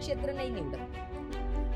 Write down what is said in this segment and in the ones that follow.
क्षेत्र नाही निवडत,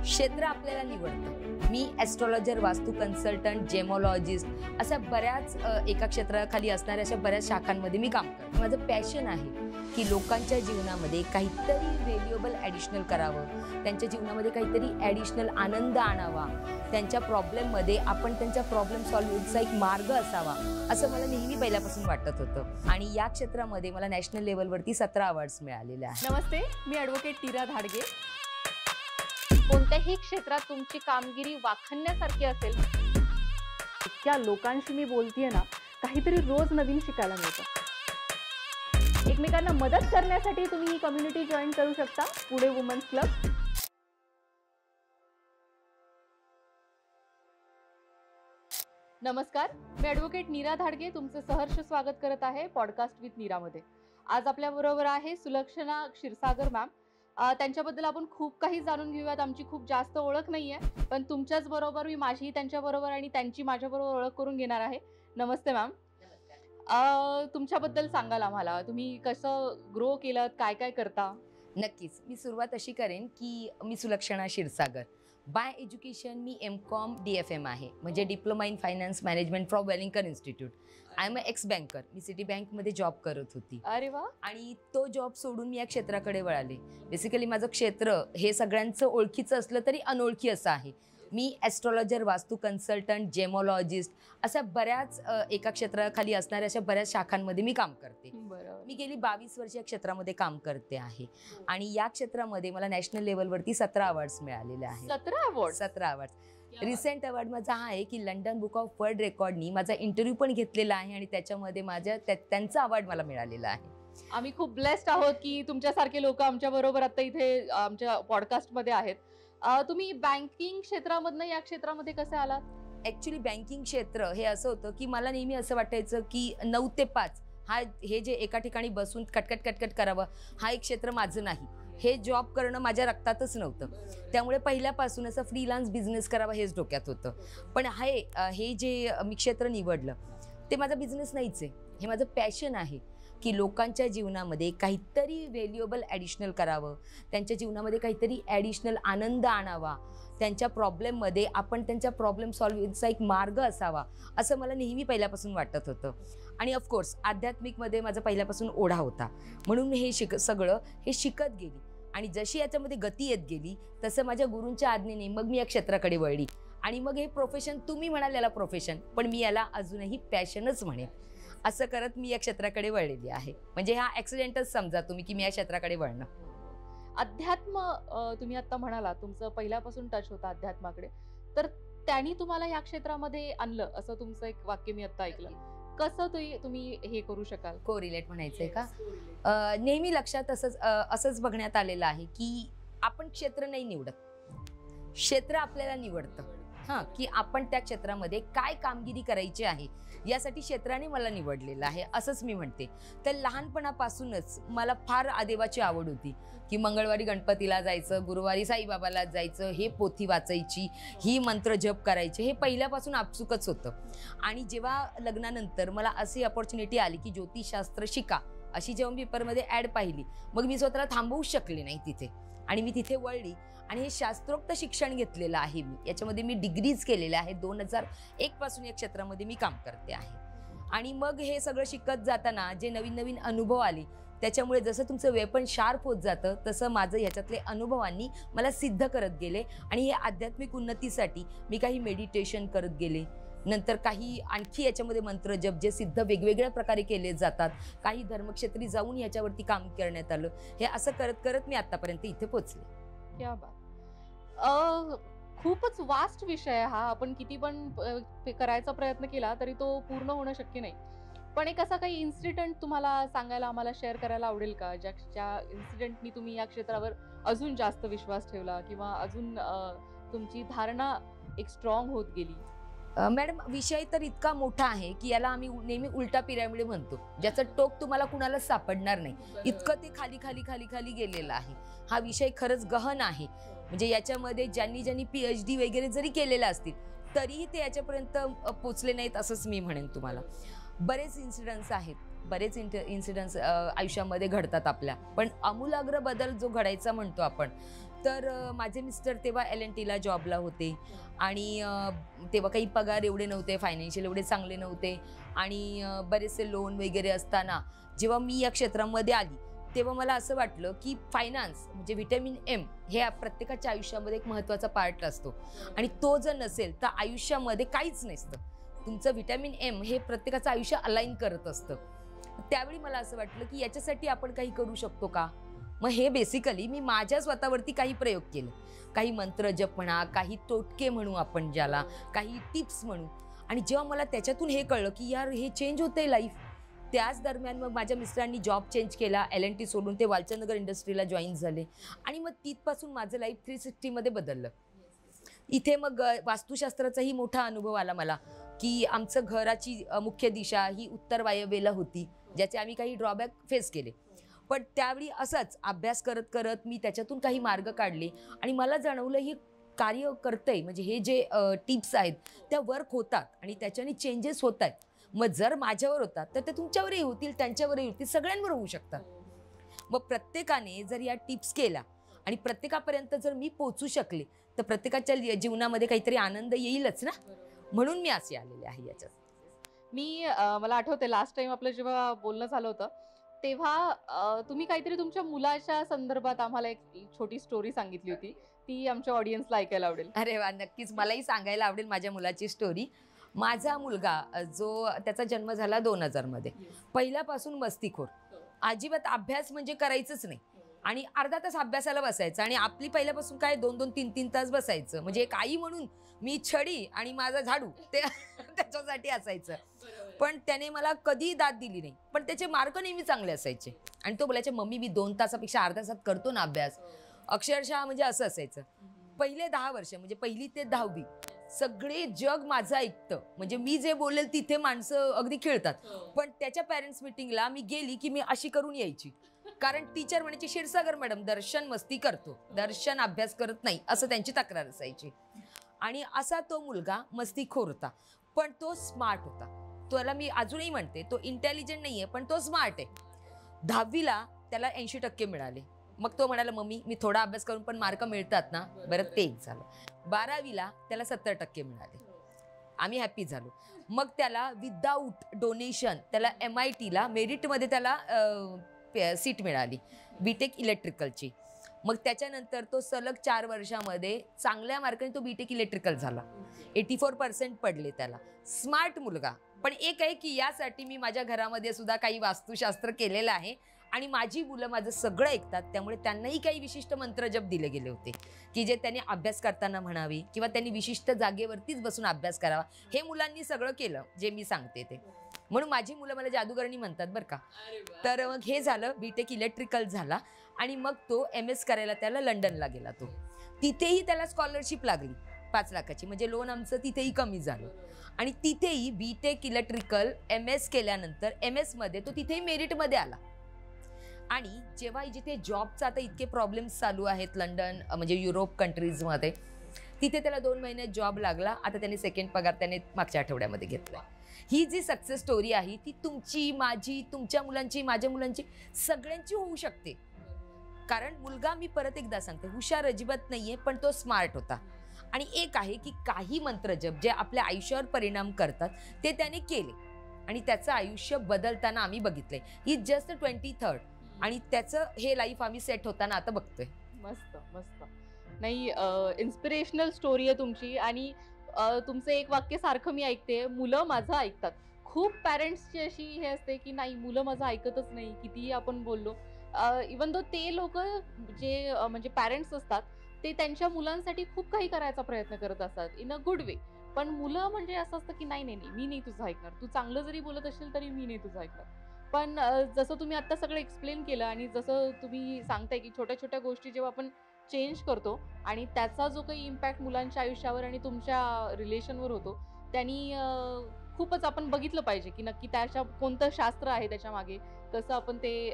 क्षेत्र आपल्याला निवडतं। मी ॲस्ट्रॉलॉजर, वास्तू कन्सल्टंट, जेमोलॉजिस्ट अशा बऱ्याच एका क्षेत्राखाली असणाऱ्या अशा बऱ्याच शाखांमध्ये मी काम करते। माझं पॅशन आहे की लोकांच्या जीवनामध्ये काहीतरी व्हॅल्युएबल ॲडिशनल करावं, त्यांच्या जीवनामध्ये काहीतरी ॲडिशनल आनंद आणावा, त्यांच्या प्रॉब्लेममध्ये आपण त्यांच्या प्रॉब्लेम सॉल्व्हचा एक मार्ग असावा, असं मला नेहमी पहिल्यापासून वाटत होतं। आणि या क्षेत्रामध्ये मला नॅशनल लेवलवरती 17 अवॉर्ड्स मिळालेले आहेत। नमस्ते, मी ॲडव्होकेट नीरा धाडगे। कोणत्याही क्षेत्रात तुमची कामगिरी वाखाणण्यासारखी असेल, त्या लोकांशी मी बोलतेय ना, काहीतरी रोज नवीन शिकायला मिळतं। एकमेकांना मदत करण्यासाठी तुम्ही ही कम्युनिटी जॉईन करू शकता, पुणे वुमन्स क्लब। नमस्कार, मी ॲडव्होकेट नीरा धाडगे तुमचे सहर्ष स्वागत करत आहे पॉडकास्ट विथ नीरामध्ये। आज आपल्या बरोबर आहे सुलक्षणा क्षीरसागर मॅम। त्यांच्याबद्दल आपण खूप काही जाणून घेऊयात। आमची खूप जास्त ओळख नाहीये, पण तुमच्याच बरोबर मी माझी त्यांच्याबरोबर आणि त्यांची माझ्याबरोबर ओळख करून घेणार आहे। नमस्ते मॅम। तुमच्याबद्दल सांगाल आम्हाला, तुम्ही कसं ग्रो केलं, काय काय करता? नक्कीच, मी सुरुवात अशी करेन की मी सुलक्षणा क्षीरसागर, बाय एज्युकेशन मी MCOM DFM आहे, म्हणजे diploma in finance management from Wellington institute. I am a x banker. Me city बँकमध्ये जॉब करत होती। अरे वा। आणि तो जॉब सोडून मी या क्षेत्राकडे वळाले। बेसिकली माझं क्षेत्र हे सगळ्यांचं ओळखीचं असलं तरी अनोळखी असं आहे। मी ॲस्ट्रॉलॉजर, वास्तू कन्सल्टंट, जेमोलॉजिस्ट अशा बऱ्याच एका क्षेत्राखाली असणाऱ्या अशा बऱ्याच शाखांमध्ये मी काम करते। मी गेली 22 वर्ष या क्षेत्रामध्ये काम करते आहे। आणि या क्षेत्रामध्ये मला नॅशनल लेवलवरती 17 अवॉर्ड्स मिळालेले आहेत। 17 अवॉर्ड्स। रिसेंट अवॉर्ड माझा हा आहे की लंडन बुक ऑफ वर्ल्ड रेकॉर्डनी माझा इंटरव्ह्यू पण घेतलेला आहे आणि त्याच्यामध्ये त्यांचा अवॉर्ड मला मिळालेला आहे। आम्ही खूप ब्लेस्ड आहोत की तुमच्यासारखे लोक आमच्या बरोबर आता इथे आमच्या पॉडकास्टमध्ये आहेत। तुम्ही बँकिंग क्षेत्रामधनं या क्षेत्रामध्ये कसे आलात? ॲक्च्युली बँकिंग क्षेत्र हे असं होतं की मला नेहमी असं वाटायचं की 9 ते 5 हे जे एका ठिकाणी बसून कटकट करावं, हा एक क्षेत्र माझं नाही। हे जॉब करणं माझ्या रक्तातच नव्हतं, त्यामुळे पहिल्यापासून असं फ्रीलान्स बिझनेस करावा हेच डोक्यात होतं। पण हे जे मी क्षेत्र निवडलं ते माझा बिझनेस नाहीच आहे, हे माझं पॅशन आहे की लोकांच्या जीवनामध्ये काहीतरी व्हॅल्युएबल ॲडिशनल करावं, त्यांच्या जीवनामध्ये काहीतरी ॲडिशनल आनंद आणावा, त्यांच्या प्रॉब्लेममध्ये आपण त्यांच्या प्रॉब्लेम सॉल्व्हचा एक मार्ग असावा, असं मला नेहमी पहिल्यापासून वाटत होतं। आणि ऑफकोर्स आध्यात्मिकमध्ये माझा पहिल्यापासून ओढा होता, म्हणून हे सगळं शिकत गेली। आणि जशी याच्यामध्ये गती येत गेली तसं माझ्या गुरूंच्या आज्ञेने मग मी या क्षेत्राकडे वळली। आणि मग हे प्रोफेशन, तुम्ही म्हणाल याला प्रोफेशन, पण मी याला अजूनही पॅशनच म्हणेन। असं करत मी या क्षेत्राकडे वळलेली आहे। म्हणजे हा ॲक्सिडेंटच समजा तुम्ही की मी या क्षेत्राकडे वळणं। अध्यात्म, तुम्ही आता म्हणाला तुमचं पहिल्यापासून टच होता अध्यात्माकडे, तर त्यांनी तुम्हाला या क्षेत्रामध्ये आणलं असं तुमचं एक वाक्य मी आता ऐकलं। कसं तुम्ही हे करू शकाल? कोरिलेट म्हणायचंय का? नेहमी लक्षात असंच बघण्यात आलेलं आहे की आपण क्षेत्र नाही निवडत, क्षेत्र आपल्याला निवडतं। की आपण त्या क्षेत्रामध्ये काय कामगिरी करायची आहे यासाठी क्षेत्राने मला निवडलेलं आहे, असंच मी म्हणते। तर लहानपणापासूनच मला फार देवाची आवड होती की मंगळवारी गणपतीला जायचं, गुरुवारी साईबाबाला जायचं, हे पोथी वाचायची, ही मंत्र जप करायचे, हे पहिल्यापासून आपसुकच होतं। आणि जेव्हा लग्नानंतर मला अशी अपॉर्च्युनिटी आली की ज्योतिषशास्त्र शिका अशी जेव्हा मी पेपरमध्ये ॲड पाहिली, मग मी स्वतःला थांबवू शकले नाही तिथे आणि मी तिथे वळली। आणि हे शास्त्रोक्त शिक्षण घेतलेलं आहे मी, याच्यामध्ये मी डिग्रीज केलेल्या आहेत। 2001 पासून या क्षेत्रामध्ये मी काम करते आहे। आणि मग हे सगळं शिकत जाताना जे नवीन नवीन अनुभव आले, त्याच्यामुळे जसं तुमचं वेपन शार्प होत जातं तसं माझं ह्याच्यातले अनुभवांनी मला सिद्ध करत गेले। आणि हे आध्यात्मिक उन्नतीसाठी मी काही मेडिटेशन करत गेले, नंतर काही आणखी याच्यामध्ये मंत्र जप जे सिद्ध वेगवेगळ्या प्रकारे केले जातात, काही धर्मक्षेत्री जाऊन याच्यावरती काम करण्यात आलं। हे असं करत करत मी आतापर्यंत इथे पोहोचले। क्या बात। खूपच वास्ट विषय आहे हा, आपण किती पण करायचा प्रयत्न केला तरी तो पूर्ण होणं शक्य नाही। पण एक असा काही इन्सिडेंट तुम्हाला सांगायला, आम्हाला शेअर करायला आवडेल का, ज्या इन्सिडेंटनी तुम्ही या क्षेत्रावर अजून जास्त विश्वास ठेवला किंवा अजून तुमची धारणा एक स्ट्रॉंग होत गेली? मॅडम, विषय तर इतका मोठा आहे की याला आम्ही नेहमी उलटा पिरॅमिड म्हणतो, ज्याचं टोक तुम्हाला कुणाला सापडणार नाही, इतकं ते खाली खाली खाली खाली गेलेलं आहे। हा विषय खरंच गहन आहे, म्हणजे याच्यामध्ये ज्यांनी PhD वगैरे जरी केलेलं असतील तरीही ते याच्यापर्यंत पोचले नाहीत असंच मी म्हणेन तुम्हाला। बरेच इन्सिडेंट्स आहेत, बरेच इन्सिडेंट्स आयुष्यामध्ये घडतात आपल्या, पण आमूलाग्र बदल जो घडायचा म्हणतो आपण, तर माझे मिस्टर तेव्हा LNTला जॉबला होते आणि तेव्हा काही पगार एवढे नव्हते, फायनान्शियल एवढे चांगले नव्हते आणि बरेचसे लोन वगैरे असताना जेव्हा मी या क्षेत्रामध्ये आली तेव्हा मला असं वाटलं की फायनान्स म्हणजे व्हिटॅमिन M हे प्रत्येकाच्या आयुष्यामध्ये एक महत्त्वाचा पार्ट असतो आणि तो जर नसेल तर आयुष्यामध्ये काहीच नसतं. तुमचं व्हिटॅमिन M हे प्रत्येकाचं आयुष्य अलाइन करत असतं. त्यावेळी मला असं वाटलं की याच्यासाठी आपण काही करू शकतो का. मग हे बेसिकली मी माझ्या स्वतःवरती काही प्रयोग केले, काही मंत्र जप म्हणा, काही टोटके म्हणू आपण ज्याला, काही टिप्स म्हणू. आणि जेव्हा मला त्याच्यातून हे कळलं की यार हे चेंज होतंय लाईफ, त्याच दरम्यान मग माझ्या मिस्टरांनी जॉब चेंज केला, LNT सोडून ते वालचंदनगर इंडस्ट्रीला जॉईन झाले आणि मग तिथपासून माझं लाईफ 360 मध्ये बदललं. इथे मग वास्तुशास्त्राचाही मोठा अनुभव आला मला की आमचं घराची मुख्य दिशा ही उत्तर वायव्येला होती, ज्याचे आम्ही काही ड्रॉबॅक फेस केले. पण त्यावेळी असंच अभ्यास करत करत मी त्याच्यातून काही मार्ग काढले आणि मला जाणवलं हे कार्य करतंय, म्हणजे हे जे टिप्स आहेत त्या वर्क होतात आणि त्याच्याने चेंजेस होत आहेत. मग जर माझ्यावर होतात तर ते तुमच्यावरही होतील, त्यांच्यावरही होतील, सगळ्यांवर होऊ शकतात. मग प्रत्येकाने जर या टिप्स केल्या आणि प्रत्येकापर्यंत जर मी पोहोचू शकले तर प्रत्येकाच्या जीवनामध्ये काहीतरी आनंद येईलच ना. म्हणून मी असे आलेले आहे याच्यात. मला आठवते लास्ट टाइम आपलं जेव्हा बोलणं झालं होतं तेव्हा तुम्ही काहीतरी तुमच्या मुलाच्या संदर्भात आम्हाला एक छोटी स्टोरी सांगितली होती, ती आमच्या ऑडियन्सला ऐकायला आवडेल. अरे वा, नक्कीच मलाही सांगायला आवडेल माझ्या मुलाची स्टोरी. माझा मुलगा जो त्याचा जन्म झाला 2000 मध्ये, पहिल्यापासून मस्तीखोर, अजिबात अभ्यास म्हणजे करायचंच नाही आणि अर्धा तास अभ्यासाला बसायचं आणि आपली पहिल्यापासून काय 2-2, 3-3 तास बसायचं. म्हणजे एक आई म्हणून मी छडी आणि माझा झाडू ते त्याच्यासाठी असायचं. पण त्याने मला कधी दाद दिली नाही, पण त्याचे मार्क नेहमी चांगले असायचे आणि तो बोलायचे मम्मी मी 2 तासापेक्षा अर्ध्या तासात करतो ना अभ्यास. अक्षरशः म्हणजे असं असायचं. पहिले 10 वर्ष म्हणजे 1ली ते 10वी सगळे जग माझं ऐकतं, म्हणजे मी जे बोलेल तिथे माणसं अगदी खेळतात. पण त्याच्या पॅरेंट्स मीटिंगला मी गेली की मी अशी करून यायची, कारण टीचर म्हणायची क्षीरसागर मॅडम दर्शन मस्ती करतो, दर्शन अभ्यास करत नाही, असं त्यांची तक्रार असायची. आणि असा तो मुलगा मस्तीखोर होता, पण तो स्मार्ट होता. त्याला मी अजूनही म्हणते तो इंटेलिजंट नाहीये पण तो स्मार्ट आहे. 10वीला त्याला 80% मिळाले. मग तो म्हणाला मम्मी मी थोडा अभ्यास करून पण मार्क मिळतात ना. बरं ते एक झालं. 12वीला त्याला 70% मिळाले. आम्ही हॅपी झालो. मग त्याला विदाऊट डोनेशन त्याला MITला मेरिटमध्ये त्याला सीट मिळाली, BTech इलेक्ट्रिकलची. मग त्याच्यानंतर तो सलग 4 वर्षामध्ये चांगल्या मार्काने तो BTech इलेक्ट्रिकल झाला. 84% पडले त्याला. स्मार्ट मुलगा. पण एक आहे की यासाठी मी माझ्या घरामध्ये सुद्धा काही वास्तुशास्त्र केलेलं आहे आणि माझी मुलं माझं सगळं ऐकतात, त्यामुळे त्यांनाही काही विशिष्ट मंत्रजप दिले गेले होते की जे त्यांनी अभ्यास करताना म्हणावे किंवा त्यांनी विशिष्ट जागेवरतीच बसून अभ्यास करावा. हे मुलांनी सगळं केलं जे मी सांगते ते, म्हणून माझी मुलं मला जादूगरणी म्हणतात बरं का. तर मग हे झालं, BTech इलेक्ट्रिकल झाला आणि मग तो MS करायला त्याला लंडनला गेला. तो तिथेही त्याला स्कॉलरशिप लागली 5 लाखाची, म्हणजे लोन आमचं तिथेही कमी झालं आणि तिथेही BTech इलेक्ट्रिकल MS केल्यानंतर MS मध्ये तो तिथेही मेरिटमध्ये आला. आणि जेव्हा जिथे जॉबचा आता इतके प्रॉब्लेम्स चालू आहेत लंडन म्हणजे युरोप कंट्रीजमध्ये, तिथे त्याला 2 महिन्यात जॉब लागला. आता त्याने सेकंड पगार त्याने मागच्या आठवड्यामध्ये घेतला. ही जी सक्सेस स्टोरी आहे ती तुमची, माझी, तुमच्या मुलांची, माझ्या मुलांची, सगळ्यांची होऊ शकते. कारण मुलगा, मी परत एकदा सांगते, हुशार अजिबात नाहीये पण तो स्मार्ट होता. आणि एक आहे की काही मंत्रजप जे आपल्या आयुष्यावर परिणाम करतात ते त्याने केले आणि त्याचं आयुष्य बदलताना आम्ही बघितलंय. ही जस्ट 23rd आणि त्याचं हे लाईफ आम्ही सेट होताना आता बघतोय. मस्त मस्त. नाही, इन्स्पिरेशनल स्टोरी आहे तुमची. आणि तुमचं एक वाक्य सारखं मी ऐकते, मुलं माझं ऐकतात. खूप पॅरेंट्सची अशी हे असते की नाही मुलं माझं ऐकतच नाही, कितीही आपण बोललो. इवन दो ते लोक जे म्हणजे पॅरेंट्स असतात ते त्यांच्या मुलांसाठी खूप काही करायचा प्रयत्न करत असतात इन अ गुड वे. पण मुलं म्हणजे असं असतं की नाही नाही नाही, मी नाही तुझं ऐकणार, तू चांगलं जरी बोलत असेल तरी मी नाही तुझं ऐकणार. पण जसं तुम्ही आता सगळं एक्सप्लेन केलं आणि जसं तुम्ही सांगताय की छोट्या छोट्या गोष्टी जेव्हा आपण चेंज करतो आणि त्याचा जो काही इम्पॅक्ट मुलांच्या आयुष्यावर आणि तुमच्या रिलेशनवर होतो, त्यांनी खूपच आपण बघितलं पाहिजे की नक्की त्याच्या कोणतं शास्त्र आहे त्याच्या मागे, कसं आपण ते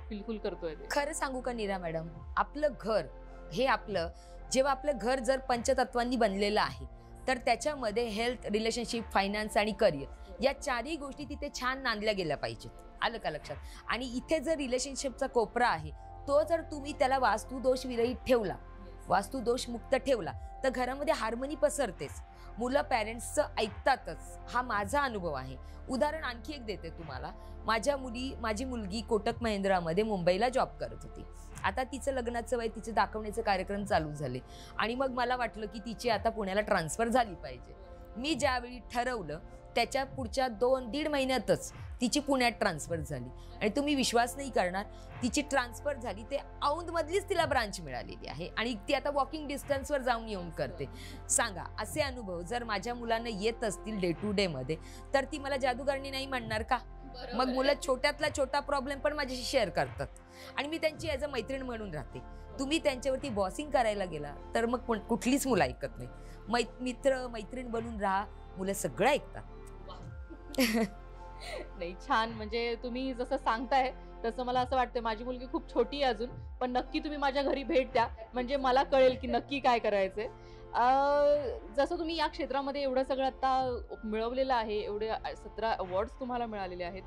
फुलफिल करतोय. खरं सांगू का नीरा मॅडम, आपलं घर हे आपलं, जेव्हा आपलं घर जर पंचतत्वांनी बनलेलं आहे तर त्याच्यामध्ये हेल्थ, रिलेशनशिप, फायनान्स आणि करिअर या 4ही गोष्टी तिथे छान नांदल्या गेल्या पाहिजेत. आलं का लक्षात. आणि इथे जर रिलेशनशिपचा कोपरा आहे तो जर तुम्ही त्याला वास्तुदोष विरहित ठेवला वास्तुदोष मुक्त ठेवला तर घरामध्ये हार्मनी पसरतेच, मुलं पॅरेंट्सचं ऐकतातच. हा माझा अनुभव आहे. उदाहरण आणखी एक देते तुम्हाला. माझी मुलगी कोटक महिंद्रामध्ये मुंबईला जॉब करत होती. आता तिचं लग्नाचं वय, तिचे दाखवण्याचे कार्यक्रम चालू झाले आणि मग मला वाटलं की तिची आता पुण्याला ट्रान्सफर झाली पाहिजे. मी ज्यावेळी ठरवलं त्याच्या पुढच्या 2-1.5 महिन्यातच तिची पुण्यात ट्रान्सफर झाली आणि तुम्ही विश्वास नाही करणार, तिची ट्रान्सफर झाली ते औंधमधलीच तिला ब्रांच मिळालेली आहे आणि ती आता वॉकिंग डिस्टन्सवर जाऊन येऊन करते. सांगा, असे अनुभव जर माझ्या मुलांना येत असतील डे टू डे मध्ये तर ती मला जादूगारणी नाही म्हणणार का? मग मुलं छोट्यातला छोटा प्रॉब्लेम पण माझ्याशी शेअर करतात आणि मी त्यांची ॲज अ मैत्रीण म्हणून राहते. तुम्ही त्यांच्यावरती बॉसिंग करायला गेला तर मग कुठलीच मुलं ऐकत नाही. मित्र मैत्रीण बनून राहा, मुलं सगळं ऐकतात. नाही, छान. म्हणजे तुम्ही जसं सांगताय तसं मला असं वाटतं, माझी मुलगी खूप छोटी आहे अजून, पण नक्की तुम्ही माझ्या घरी भेट द्या, म्हणजे मला कळेल की नक्की काय करायचंय. जसं तुम्ही या क्षेत्रामध्ये एवढं सगळं आता मिळवलेलं आहे, एवढे 17 अवॉर्ड्स तुम्हाला मिळालेले आहेत,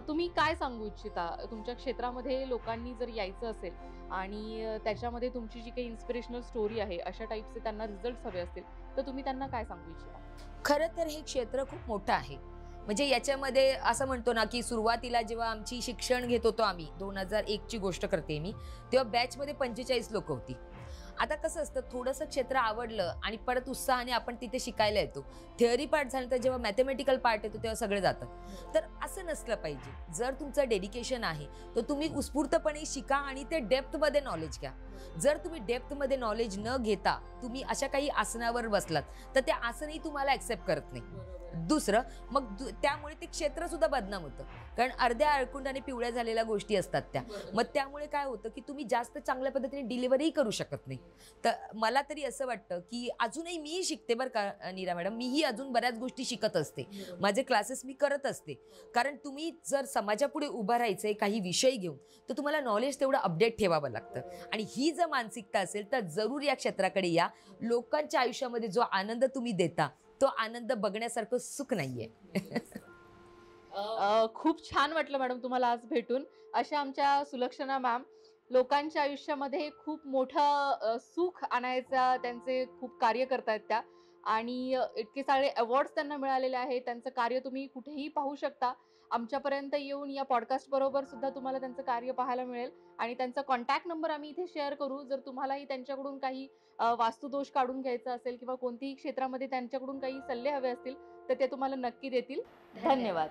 तुम्ही काय सांगू इच्छिता? तुमच्या क्षेत्रामध्ये लोकांनी जर यायचं असेल आणि त्याच्यामध्ये तुमची जी काही इन्स्पिरेशनल स्टोरी आहे, अशा टाईपचे त्यांना रिझल्ट्स हवे असतील, तर तुम्ही त्यांना काय सांगू इच्छिता? खरं तर हे क्षेत्र खूप मोठं आहे. म्हणजे याच्यामध्ये असं म्हणतो ना की सुरुवातीला जेव्हा आमची शिक्षण घेत होतो आम्ही, 2001 ची गोष्ट करते मी, तेव्हा बॅचमध्ये 45 लोक होती. आता कसं असतं, थोडंसं क्षेत्र आवडलं आणि परत उत्साहाने आपण तिथे शिकायला येतो. थिअरी पार्ट झाल्यानंतर जेव्हा मॅथमॅटिकल पार्ट येतो तेव्हा सगळे जातात. तर असं नसलं पाहिजे. जर तुमचं डेडिकेशन आहे तर तुम्ही उत्स्फूर्तपणे शिका आणि ते डेप्थमध्ये नॉलेज घ्या. जर तुम्ही डेप्थमध्ये नॉलेज न घेता तुम्ही अशा काही आसनावर बसलात तर ते आसनही तुम्हाला ऍक्सेप्ट करत नाही. दुसरं मग त्यामुळे ते क्षेत्र सुद्धा बदनाम होतं, कारण अर्ध्या अळकुंडाने पिवळ्या झालेल्या गोष्टी असतात त्या. मग त्यामुळे काय होतं की तुम्ही जास्त चांगल्या पद्धतीने डिलिव्हरी करू शकत नाही. तर मला तरी असं वाटतं की अजूनही मीही शिकते बरं का नीरा मॅडम, मीही अजून बऱ्याच गोष्टी शिकत असते. माझे क्लासेस मी करत असते, कारण तुम्ही जर समाजापुढे उभं राहायचंय काही विषय घेऊन तर तुम्हाला नॉलेज तेवढं अपडेट ठेवावं लागतं. आणि ही जर मानसिकता असेल तर जरूर या क्षेत्राकडे या. लोकांच्या आयुष्यामध्ये जो आनंद तुम्ही देता तो आनंद बघण्यासारखं सुख नाहीये. खूप छान वाटलं मॅडम तुम्हाला आज भेटून. अशा आमच्या सुलक्षणा मॅम लोकांच्या आयुष्यामध्ये खूप मोठं सुख आणायचा त्यांचे खूप कार्य करतायत त्या, आणि इतके सारे अवॉर्ड्स त्यांना मिळालेले आहेत. त्यांचं कार्य तुम्ही कुठेही पाहू शकता. आमच्यापर्यंत येऊन या पॉडकास्ट बरोबर सुद्धा तुम्हाला त्यांचं कार्य पाहायला मिळेल आणि त्यांचा कॉन्टॅक्ट नंबर आम्ही इथे शेअर करू. जर तुम्हालाही त्यांच्याकडून काही वास्तुदोष काढून घ्यायचा असेल किंवा कोणतीही क्षेत्रामध्ये त्यांच्याकडून काही सल्ले हवे असतील तर ते तुम्हाला नक्की देतील. धन्यवाद.